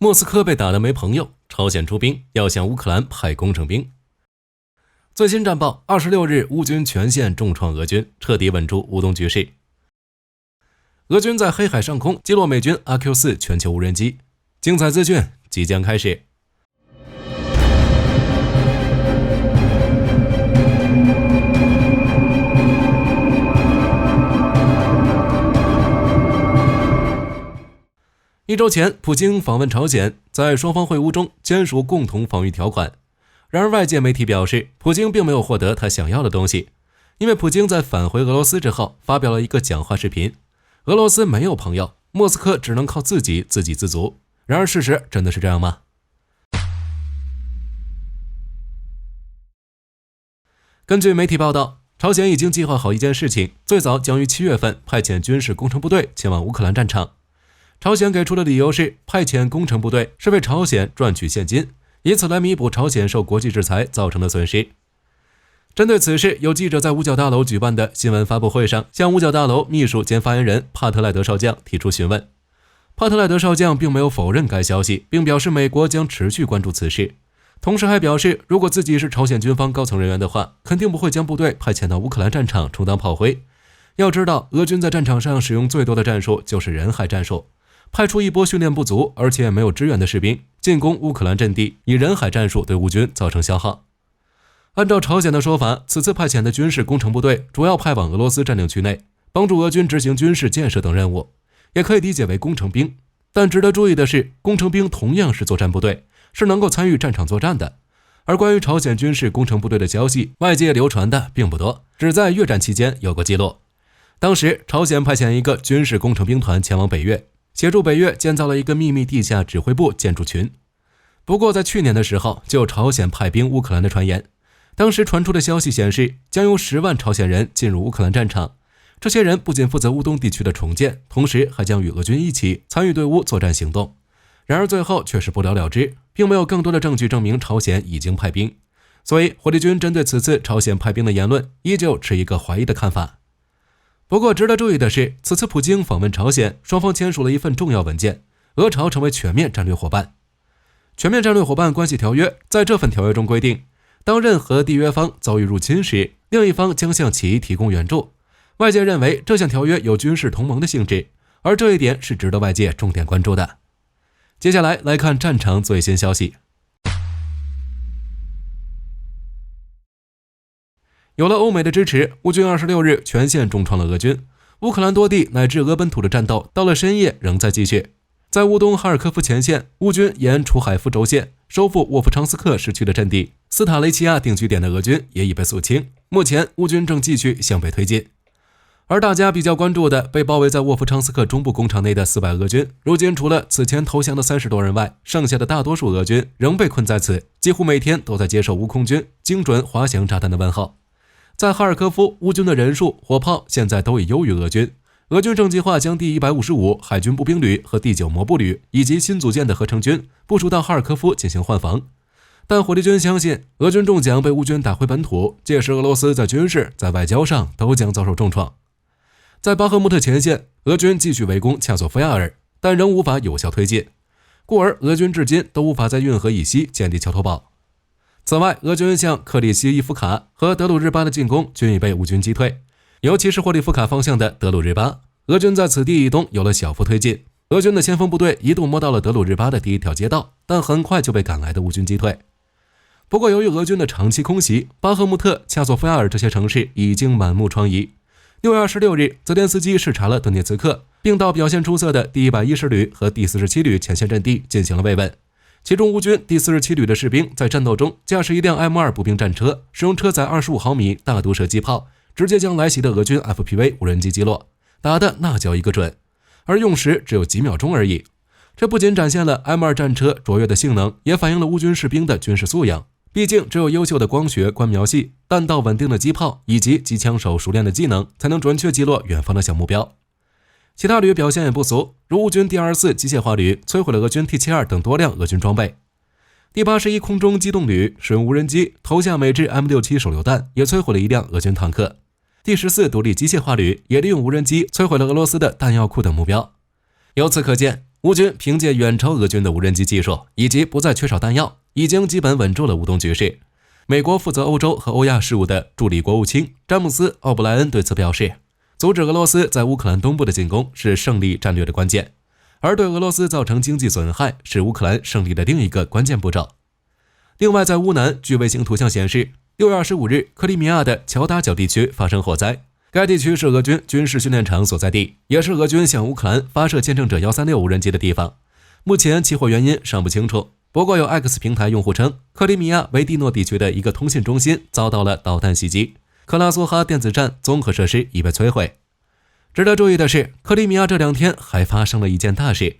莫斯科被打得没朋友，朝鲜出兵要向乌克兰派工程兵。最新战报：26日，乌军全线重创俄军，彻底稳住乌东局势。俄军在黑海上空击落美军 RQ-4 全球无人机，精彩资讯即将开始。1周前，普京访问朝鲜，在双方会晤中签署共同防御条款。然而，外界媒体表示，普京并没有获得他想要的东西，因为普京在返回俄罗斯之后发表了一个讲话视频。俄罗斯没有朋友，莫斯科只能靠自己自给自足。然而，事实真的是这样吗？根据媒体报道，朝鲜已经计划好一件事情，最早将于7月份派遣军事工程部队前往乌克兰战场。朝鲜给出的理由是，派遣工程部队是为朝鲜赚取现金，以此来弥补朝鲜受国际制裁造成的损失。针对此事，有记者在五角大楼举办的新闻发布会上，向五角大楼秘书兼发言人帕特赖德少将提出询问。帕特赖德少将并没有否认该消息，并表示美国将持续关注此事，同时还表示，如果自己是朝鲜军方高层人员的话，肯定不会将部队派遣到乌克兰战场充当炮灰。要知道，俄军在战场上使用最多的战术就是人海战术，派出一波训练不足而且没有支援的士兵进攻乌克兰阵地，以人海战术对乌军造成消耗。按照朝鲜的说法，此次派遣的军事工程部队主要派往俄罗斯占领区内，帮助俄军执行军事建设等任务，也可以理解为工程兵。但值得注意的是，工程兵同样是作战部队，是能够参与战场作战的。而关于朝鲜军事工程部队的消息，外界流传的并不多，只在越战期间有过记录。当时，朝鲜派遣一个军事工程兵团前往北越，协助北越建造了一个秘密地下指挥部建筑群。不过在去年的时候，就有朝鲜派兵乌克兰的传言，当时传出的消息显示，将有10万朝鲜人进入乌克兰战场，这些人不仅负责乌东地区的重建，同时还将与俄军一起参与对乌作战行动。然而最后却是不了了之，并没有更多的证据证明朝鲜已经派兵，所以火力军针对此次朝鲜派兵的言论依旧持一个怀疑的看法。不过值得注意的是，此次普京访问朝鲜，双方签署了一份重要文件，俄朝成为全面战略伙伴。全面战略伙伴关系条约在这份条约中规定，当任何缔约方遭遇入侵时，另一方将向其提供援助。外界认为这项条约有军事同盟的性质，而这一点是值得外界重点关注的。接下来来看战场最新消息。有了欧美的支持，乌军26日全线重创了俄军，乌克兰多地乃至俄本土的战斗到了深夜仍在继续。在乌东哈尔科夫前线，乌军沿楚海夫轴线收复沃夫昌斯克市区的阵地，斯塔雷齐亚定居点的俄军也已被肃清。目前乌军正继续向北推进。而大家比较关注的被包围在沃夫昌斯克中部工厂内的400俄军，如今除了此前投降的30多人外，剩下的大多数俄军仍被困在此，几乎每天都在接受乌空军精准滑翔炸弹的问候。在哈尔科夫，乌军的人数、火炮现在都已优于俄军。俄军正计划将第155海军步兵旅和第9摩步旅以及新组建的合成军部署到哈尔科夫进行换防。但火力军相信，俄军中将被乌军打回本土，届时俄罗斯在军事、在外交上都将遭受重创。在巴赫穆特前线，俄军继续围攻恰索夫亚尔，但仍无法有效推进，故而俄军至今都无法在运河以西建立桥头堡。此外，俄军向克里希伊夫卡和德鲁日巴的进攻均已被乌军击退，尤其是霍利夫卡方向的德鲁日巴，俄军在此地以东有了小幅推进。俄军的先锋部队一度摸到了德鲁日巴的第一条街道，但很快就被赶来的乌军击退。不过，由于俄军的长期空袭，巴赫穆特、恰索夫亚尔这些城市已经满目疮痍。6月26日，泽连斯基视察了顿涅茨克，并到表现出色的第110旅和第47旅前线阵地进行了慰问。其中乌军第47旅的士兵在战斗中驾驶一辆 M2 步兵战车，使用车载25毫米大毒蛇机炮，直接将来袭的俄军 FPV 无人机击落，打的那叫一个准，而用时只有几秒钟而已。这不仅展现了 M2 战车卓越的性能，也反映了乌军士兵的军事素养。毕竟只有优秀的光学、观瞄系、弹道稳定的机炮以及机枪手熟练的技能，才能准确击落远方的小目标。其他旅表现也不俗，如乌军第24机械化旅摧毁了俄军 T72 等多辆俄军装备。第81空中机动旅使用无人机投下美制 M67 手榴弹，也摧毁了一辆俄军坦克。第14独立机械化旅也利用无人机摧毁了俄罗斯的弹药库等目标。由此可见，乌军凭借远超俄军的无人机技术以及不再缺少弹药，已经基本稳住了乌东局势。美国负责欧洲和欧亚事务的助理国务卿詹姆斯·奥布莱恩对此表示，阻止俄罗斯在乌克兰东部的进攻是胜利战略的关键，而对俄罗斯造成经济损害是乌克兰胜利的另一个关键步骤。另外，在乌南，据卫星图像显示，6月25日，克里米亚的乔达角地区发生火灾。该地区是俄军军事训练场所在地，也是俄军向乌克兰发射见证者136无人机的地方。目前起火原因尚不清楚，不过有 X 平台用户称，克里米亚维蒂诺地区的一个通信中心遭到了导弹袭击，克拉苏哈电子战综合设施已被摧毁。值得注意的是，克里米亚这2天还发生了一件大事。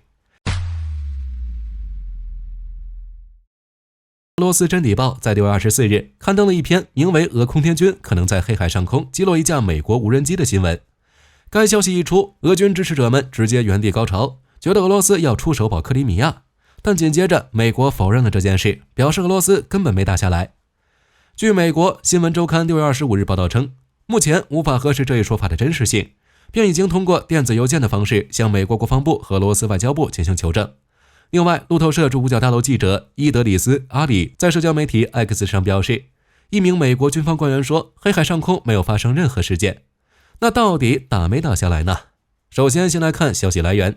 俄罗斯真理报在6月24日刊登了一篇名为“俄空天军可能在黑海上空击落一架美国无人机”的新闻。该消息一出，俄军支持者们直接原地高潮，觉得俄罗斯要出手保克里米亚。但紧接着，美国否认了这件事，表示俄罗斯根本没打下来。据美国新闻周刊6月25日报道称，目前无法核实这一说法的真实性，并已经通过电子邮件的方式向美国国防部和俄罗斯外交部进行求证。另外，路透社驻五角大楼记者伊德里斯·阿里在社交媒体 X 上表示，一名美国军方官员说，黑海上空没有发生任何事件。那到底打没打下来呢？首先来看消息来源。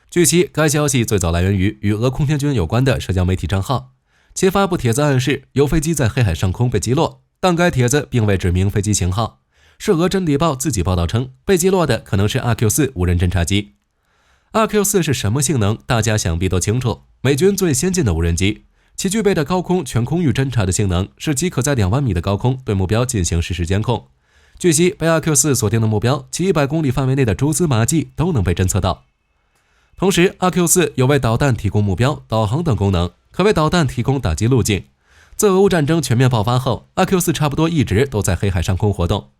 据悉，该消息最早来源于与俄空天军有关的社交媒体账号，其发布帖子暗示有飞机在黑海上空被击落，但该帖子并未指明飞机型号。是俄真理报自己报道称，被击落的可能是 RQ-4 无人侦察机。RQ-4 是什么性能？大家想必都清楚，美军最先进的无人机，其具备的高空全空域侦察的性能，是即可在2万米的高空对目标进行实时监控。据悉，被 RQ-4 锁定的目标，其100公里范围内的蛛丝马迹都能被侦测到。同时 RQ-4 有为导弹提供目标、导航等功能，可为导弹提供打击路径。自俄乌战争全面爆发后， RQ-4 差不多一直都在黑海上空活动。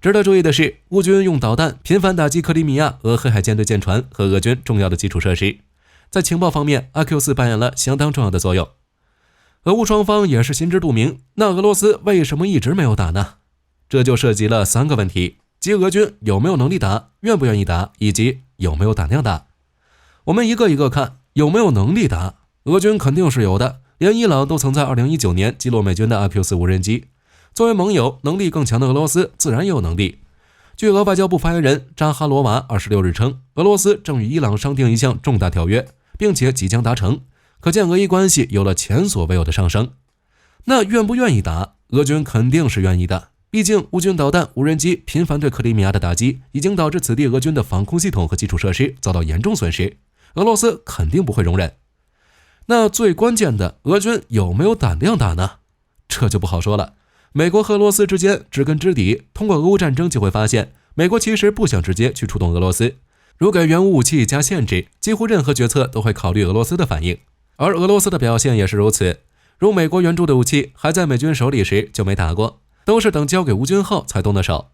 值得注意的是，乌军用导弹频繁打击克里米亚俄黑海舰队舰船和俄军重要的基础设施。在情报方面， RQ-4 扮演了相当重要的作用。俄乌双方也是心知肚明，那俄罗斯为什么一直没有打呢？这就涉及了3个问题，即俄军有没有能力打、愿不愿意打，以及有没有胆量打。我们一个一个看，有没有能力打？俄军肯定是有的，连伊朗都曾在2019年击落美军的 RQ-4 无人机。作为盟友，能力更强的俄罗斯自然也有能力。据俄外交部发言人扎哈罗娃26日称，俄罗斯正与伊朗商定一项重大条约，并且即将达成，可见俄伊关系有了前所未有的上升。那愿不愿意打？俄军肯定是愿意的，毕竟乌军导弹、无人机频繁对克里米亚的打击，已经导致此地俄军的防空系统和基础设施遭到严重损失，俄罗斯肯定不会容忍。那最关键的，俄军有没有胆量打呢？这就不好说了。美国和俄罗斯之间知根知底，通过俄乌战争就会发现，美国其实不想直接去触动俄罗斯，如给援乌武器加限制，几乎任何决策都会考虑俄罗斯的反应，而俄罗斯的表现也是如此。如美国援助的武器还在美军手里时就没打过，都是等交给乌军后才动的手。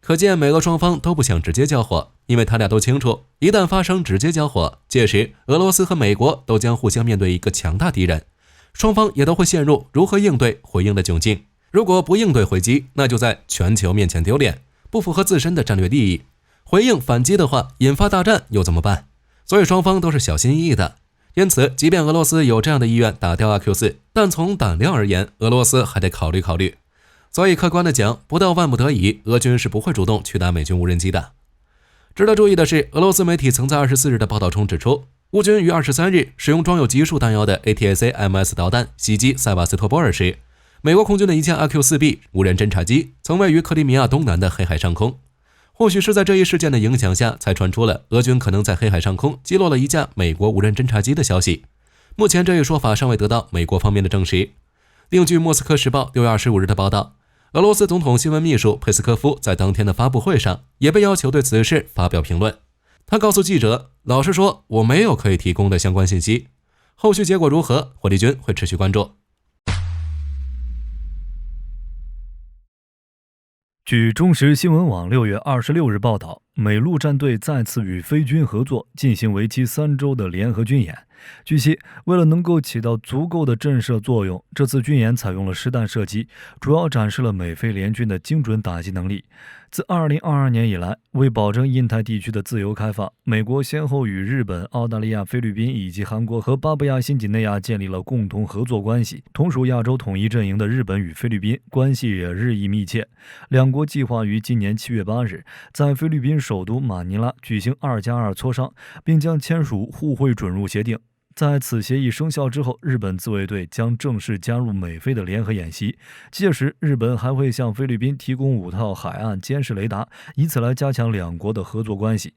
可见美俄双方都不想直接交火，因为他俩都清楚，一旦发生直接交火，届时俄罗斯和美国都将互相面对一个强大敌人，双方也都会陷入如何应对回应的窘境。如果不应对回击，那就在全球面前丢脸，不符合自身的战略利益。回应反击的话，引发大战又怎么办？所以双方都是小心翼翼的。因此，即便俄罗斯有这样的意愿打掉 RQ-4， 但从胆量而言，俄罗斯还得考虑考虑。所以客观的讲，不到万不得已，俄军是不会主动去打美军无人机的。值得注意的是，俄罗斯媒体曾在24日的报道中指出，乌军于23日使用装有集束弹药的 ATACMS 导弹袭击塞瓦斯托波尔时，美国空军的一架 RQ-4B 无人侦察机曾位于克里米亚东南的黑海上空。或许是在这一事件的影响下，才传出了俄军可能在黑海上空击落了一架美国无人侦察机的消息。目前这一说法尚未得到美国方面的证实。另据莫斯科时报6月25日的报道，俄罗斯总统新闻秘书佩斯科夫在当天的发布会上也被要求对此事发表评论。他告诉记者，老实说，我没有可以提供的相关信息，后续结果如何，火力军会持续关注。据中时新闻网6月26日报道美陆战队再次与菲军合作，进行为期3周的联合军演。据悉，为了能够起到足够的震慑作用，这次军演采用了实弹射击，主要展示了美菲联军的精准打击能力。自2022年以来，为保证印太地区的自由开放，美国先后与日本、澳大利亚、菲律宾以及韩国和巴布亚新几内亚建立了共同合作关系。同属亚洲统一阵营的日本与菲律宾关系也日益密切，两国计划于今年7月8日在菲律宾首都马尼拉举行2+2磋商，并将签署互惠准入协定。在此协议生效之后，日本自卫队将正式加入美菲的联合演习。届时，日本还会向菲律宾提供5套海岸监视雷达，以此来加强两国的合作关系。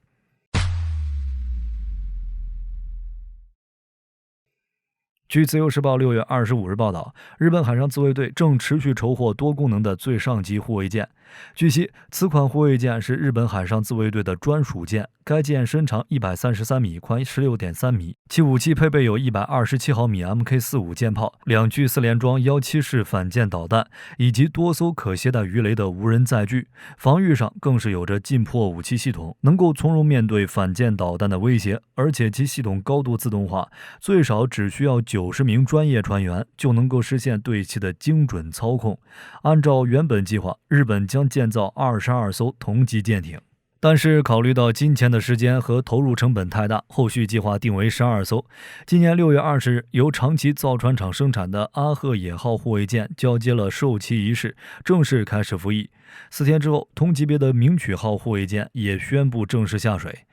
据自由时报6月25日报道，日本海上自卫队正持续筹获多功能的最上级护卫舰。据悉，此款护卫舰是日本海上自卫队的专属舰，该舰身长133米，宽16.3米，其武器配备有127毫米 Mk45 舰炮、2具4连装17式反舰导弹，以及多艘可携带鱼雷的无人载具。防御上更是有着近迫武器系统，能够从容面对反舰导弹的威胁，而且其系统高度自动化，最少只需要90名专业船员就能够实现对其的精准操控。按照原本计划，日本将建造22艘同级舰艇，但是考虑到金钱的时间和投入成本太大，后续计划定为12艘。今年6月20日，由长崎造船厂生产的阿贺野号护卫舰交接了授旗仪式，正式开始服役。4天之后，同级别的明取号护卫舰也宣布正式下水。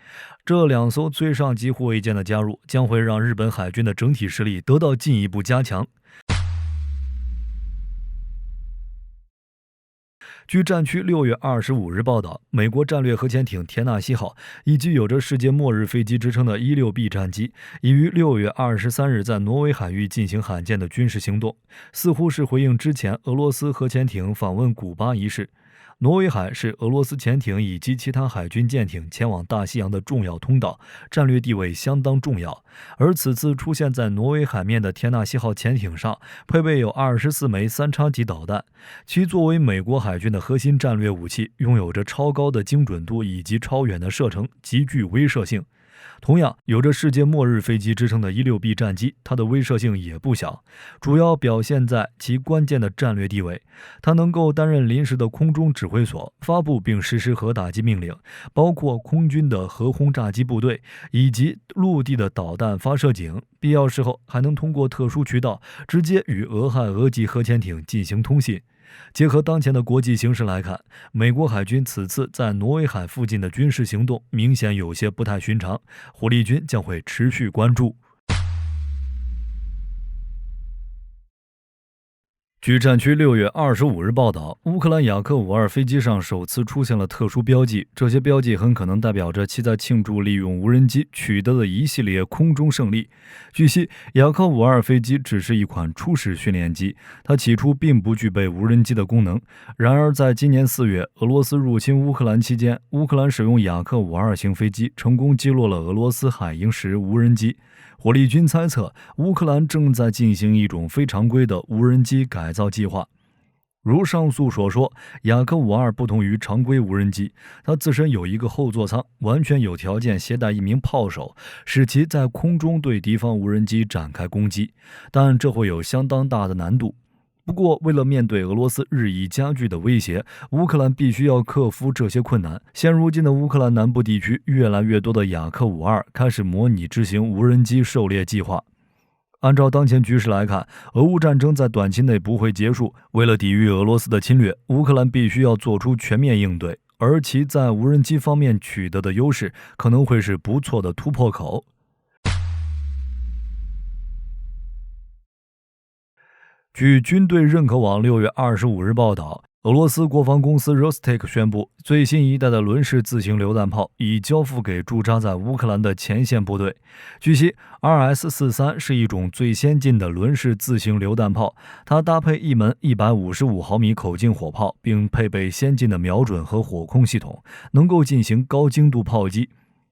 这2艘最上级护卫舰的加入，将会让日本海军的整体实力得到进一步加强。据战区6月25日报道，美国战略核潜艇田纳西号以及有着世界末日飞机之称的 16B 战机，已于6月23日在挪威海域进行罕见的军事行动，似乎是回应之前俄罗斯核潜艇访问古巴一事。挪威海是俄罗斯潜艇以及其他海军舰艇前往大西洋的重要通道，战略地位相当重要。而此次出现在挪威海面的田纳西号潜艇上，配备有24枚3x级导弹，其作为美国海军的核心战略武器，拥有着超高的精准度以及超远的射程，极具威慑性。同样有着世界末日飞机之称的 16B 战机，它的威慑性也不小，主要表现在其关键的战略地位。它能够担任临时的空中指挥所，发布并实施核打击命令，包括空军的核轰炸机部队以及陆地的导弹发射井，必要时候还能通过特殊渠道直接与俄亥俄级核潜艇进行通信。结合当前的国际形势来看，美国海军此次在挪威海附近的军事行动明显有些不太寻常，火力军将会持续关注。据战区6月25日报道，乌克兰雅克52飞机上首次出现了特殊标记，这些标记很可能代表着其在庆祝利用无人机取得的一系列空中胜利。据悉，雅克52飞机只是一款初始训练机，它起初并不具备无人机的功能。然而，在今年4月俄罗斯入侵乌克兰期间，乌克兰使用雅克52型飞机成功击落了俄罗斯海鹰10无人机。火力军猜测，乌克兰正在进行一种非常规的无人机改造计划。如上述所说，雅克52不同于常规无人机，它自身有一个后座舱，完全有条件携带一名炮手，使其在空中对敌方无人机展开攻击，但这会有相当大的难度。不过，为了面对俄罗斯日益加剧的威胁，乌克兰必须要克服这些困难。现如今的乌克兰南部地区，越来越多的雅克52开始模拟执行无人机狩猎计划。按照当前局势来看，俄乌战争在短期内不会结束。为了抵御俄罗斯的侵略，乌克兰必须要做出全面应对，而其在无人机方面取得的优势，可能会是不错的突破口。据军队认可网6月25日报道，俄罗斯国防公司 Rostec 宣布，最新一代的轮式自行榴弹炮已交付给驻扎在乌克兰的前线部队。据悉 ，RS-43 是一种最先进的轮式自行榴弹炮，它搭配一门155毫米口径火炮，并配备先进的瞄准和火控系统，能够进行高精度炮击。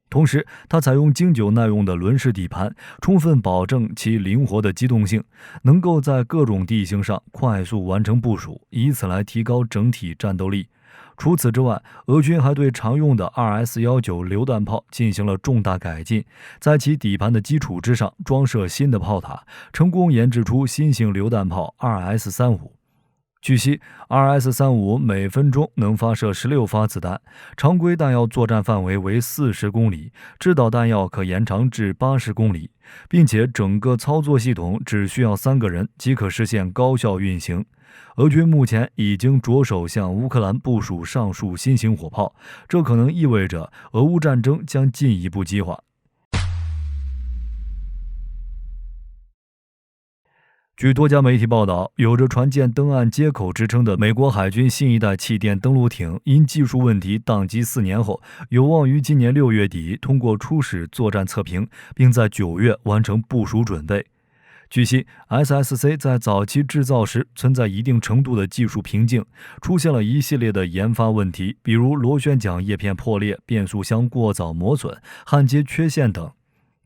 同时，它采用经久耐用的轮式底盘，充分保证其灵活的机动性，能够在各种地形上快速完成部署，以此来提高整体战斗力。除此之外，俄军还对常用的 2S-19 榴弹炮进行了重大改进，在其底盘的基础之上装设新的炮塔，成功研制出新型榴弹炮 2S-35。据悉 2S-35 每分钟能发射16发子弹，常规弹药作战范围为40公里，制导弹药可延长至80公里，并且整个操作系统只需要3个人即可实现高效运行。俄军目前已经着手向乌克兰部署上述新型火炮，这可能意味着俄乌战争将进一步激化。据多家媒体报道，有着船舰登岸接口之称的美国海军新一代气垫登陆艇，因技术问题宕机4年后，有望于今年6月底通过初始作战测评，并在9月完成部署准备。据悉 SSC 在早期制造时存在一定程度的技术瓶颈，出现了一系列的研发问题，比如螺旋桨叶片破裂、变速箱过早磨损、焊接缺陷等。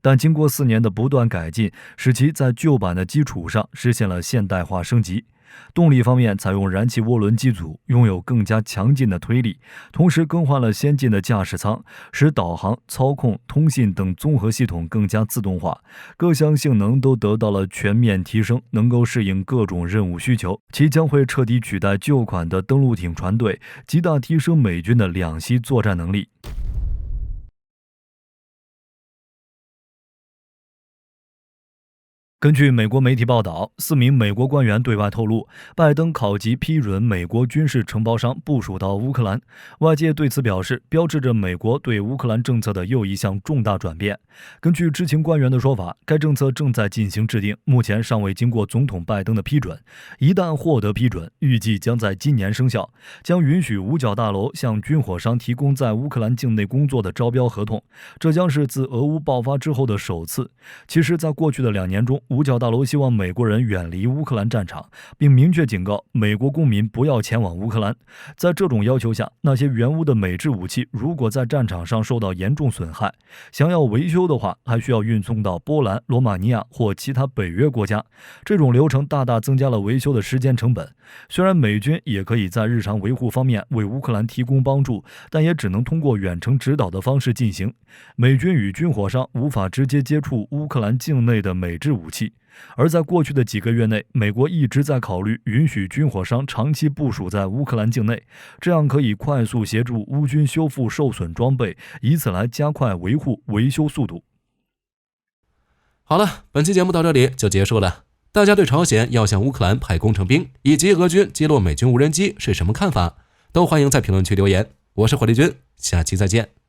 但经过4年的不断改进，使其在旧版的基础上实现了现代化升级。动力方面采用燃气涡轮机组，拥有更加强劲的推力，同时更换了先进的驾驶舱，使导航、操控、通信等综合系统更加自动化，各项性能都得到了全面提升，能够适应各种任务需求。其将会彻底取代旧款的登陆艇船队，极大提升美军的两栖作战能力。根据美国媒体报道，4名美国官员对外透露，拜登考及批准美国军事承包商部署到乌克兰。外界对此表示，标志着美国对乌克兰政策的又一项重大转变。根据知情官员的说法，该政策正在进行制定，目前尚未经过总统拜登的批准。一旦获得批准，预计将在今年生效，将允许五角大楼向军火商提供在乌克兰境内工作的招标合同。这将是自俄乌爆发之后的首次。其实，在过去的2年中，五角大楼希望美国人远离乌克兰战场，并明确警告美国公民不要前往乌克兰。在这种要求下，那些原乌的美制武器如果在战场上受到严重损害，想要维修的话，还需要运送到波兰、罗马尼亚或其他北约国家。这种流程大大增加了维修的时间成本。虽然美军也可以在日常维护方面为乌克兰提供帮助，但也只能通过远程指导的方式进行。美军与军火商无法直接接触乌克兰境内的美制武器。而在过去的几个月内，美国一直在考虑允许军火商长期部署在乌克兰境内，这样可以快速协助乌军修复受损装备，以此来加快维护维修速度。好了，本期节目到这里就结束了。大家对朝鲜要向乌克兰派工程兵，以及俄军击落美军无人机是什么看法？都欢迎在评论区留言。我是火力军，下期再见。